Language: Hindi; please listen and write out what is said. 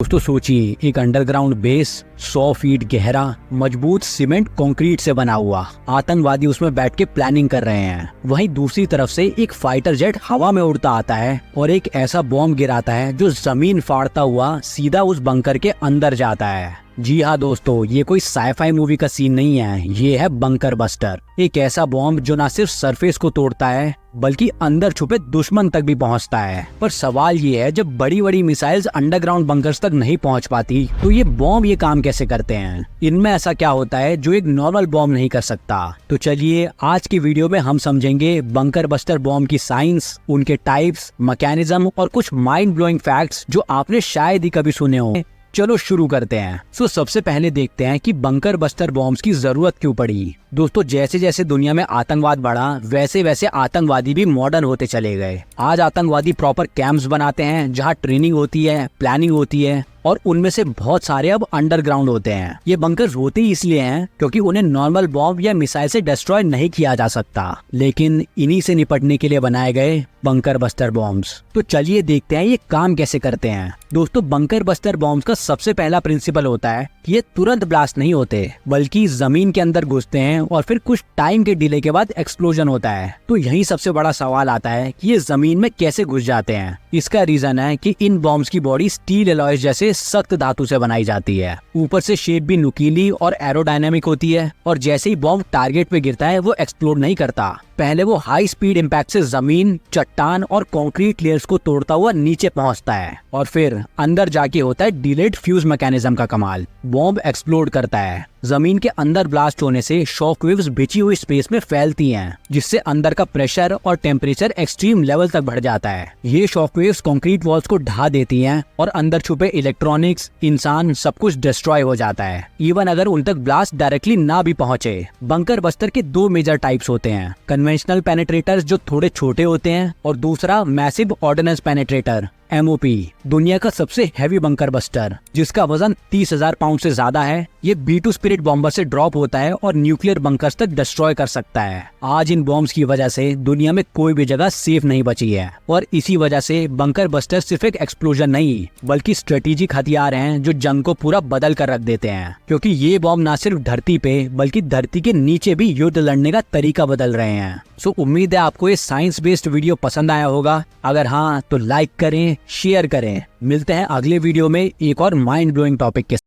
तो सोचिए, एक अंडरग्राउंड बेस 100 फीट गहरा, मजबूत सीमेंट कंक्रीट से बना हुआ। आतंकवादी उसमें बैठ के प्लानिंग कर रहे हैं। वहीं दूसरी तरफ से एक फाइटर जेट हवा में उड़ता आता है और एक ऐसा बॉम्ब गिराता है जो जमीन फाड़ता हुआ सीधा उस बंकर के अंदर जाता है। जी हाँ दोस्तों, ये कोई साईफाई मूवी का सीन नहीं है, ये है बंकर बस्टर। एक ऐसा बॉम्ब जो न सिर्फ सरफेस को तोड़ता है बल्कि अंदर छुपे दुश्मन तक भी पहुंचता है। पर सवाल ये है, जब बड़ी बड़ी मिसाइल्स अंडरग्राउंड बंकर्स तक नहीं पहुंच पाती तो ये बॉम्ब ये काम कैसे करते हैं? इनमें ऐसा क्या होता है जो एक नॉर्मल बॉम्ब नहीं कर सकता? तो चलिए आज की वीडियो में हम समझेंगे बंकर बस्टर बॉम्ब की साइंस, उनके टाइप्स, मैकेनिज्म और कुछ माइंड ब्लोइंग फैक्ट्स जो आपने शायद ही कभी सुने हो। चलो शुरू करते हैं। सबसे पहले देखते हैं कि बंकर बस्टर बॉम्ब्स की जरूरत क्यों पड़ी। दोस्तों, जैसे जैसे दुनिया में आतंकवाद बढ़ा वैसे वैसे आतंकवादी भी मॉडर्न होते चले गए। आज आतंकवादी प्रॉपर कैंप्स बनाते हैं जहां ट्रेनिंग होती है, प्लानिंग होती है और उनमें से बहुत सारे अब अंडरग्राउंड होते हैं। ये बंकर्स होते ही इसलिए हैं क्योंकि उन्हें नॉर्मल बॉम्ब या मिसाइल से डिस्ट्रॉय नहीं किया जा सकता, लेकिन इन्हीं से निपटने के लिए बनाए गए बंकर बस्टर बॉम्ब्स। तो चलिए देखते हैं ये काम कैसे करते हैं। दोस्तों, बंकर बस्टर बॉम्ब्स का सबसे पहला प्रिंसिपल होता है कि ये तुरंत ब्लास्ट नहीं होते बल्कि जमीन के अंदर घुसते हैं और फिर कुछ टाइम के डिले के बाद एक्सप्लोजन होता है। तो यही सबसे बड़ा सवाल आता है कि ये जमीन में कैसे घुस जाते हैं। इसका रीजन है कि इन बॉम्ब्स की बॉडी स्टील एलॉयज जैसे सख्त धातु से बनाई जाती है। ऊपर से शेप भी नुकीली और एरोडायनामिक होती है और जैसे ही बॉम्ब टारगेट पे गिरता है वो एक्सप्लोड नहीं करता। पहले वो हाई स्पीड इम्पैक्ट से जमीन, चट्टान और कंक्रीट लेयर्स को तोड़ता हुआ नीचे पहुंचता है और फिर अंदर जाके होता है डिलेड फ्यूज मैकेनिज्म का कमाल। बॉम्ब एक्सप्लोड करता है। जमीन के अंदर ब्लास्ट होने से शॉकवेव्स बिछी हुई स्पेस में फैलती हैं, जिससे अंदर का प्रेशर और टेम्परेचर एक्सट्रीम लेवल तक बढ़ जाता है। ये शॉकवेव्स कंक्रीट वॉल्स को ढा देती हैं और अंदर छुपे इलेक्ट्रॉनिक्स, इंसान, सब कुछ डिस्ट्रॉय हो जाता है, इवन अगर उन तक ब्लास्ट डायरेक्टली ना भी पहुंचे। बंकर बस्टर के दो मेजर टाइप्स होते हैं, कन्वेंशनल पेनिट्रेटर्स जो थोड़े छोटे होते हैं और दूसरा मैसिव ऑर्डिनेंस पेनिट्रेटर MOP, दुनिया का सबसे हैवी बंकर बस्टर जिसका वजन 30,000 पाउंड से ज्यादा है। ये B2 स्पिरिट बॉम्बर से ड्रॉप होता है और न्यूक्लियर बंकर्स तक डिस्ट्रॉय कर सकता है। आज इन बॉम्ब्स की वजह से दुनिया में कोई भी जगह सेफ नहीं बची है और इसी वजह से बंकर बस्टर सिर्फ एक एक्सप्लोजन नहीं बल्कि स्ट्रेटेजिक हथियार हैं जो जंग को पूरा बदल कर रख देते हैं, क्योंकि ये बॉम्ब न सिर्फ धरती पे बल्कि धरती के नीचे भी युद्ध लड़ने का तरीका बदल रहे हैं। उम्मीद है आपको ये साइंस बेस्ड वीडियो पसंद आया होगा। अगर हाँ तो लाइक करें, शेयर करें। मिलते हैं अगले वीडियो में एक और माइंड ब्लोइंग टॉपिक के साथ।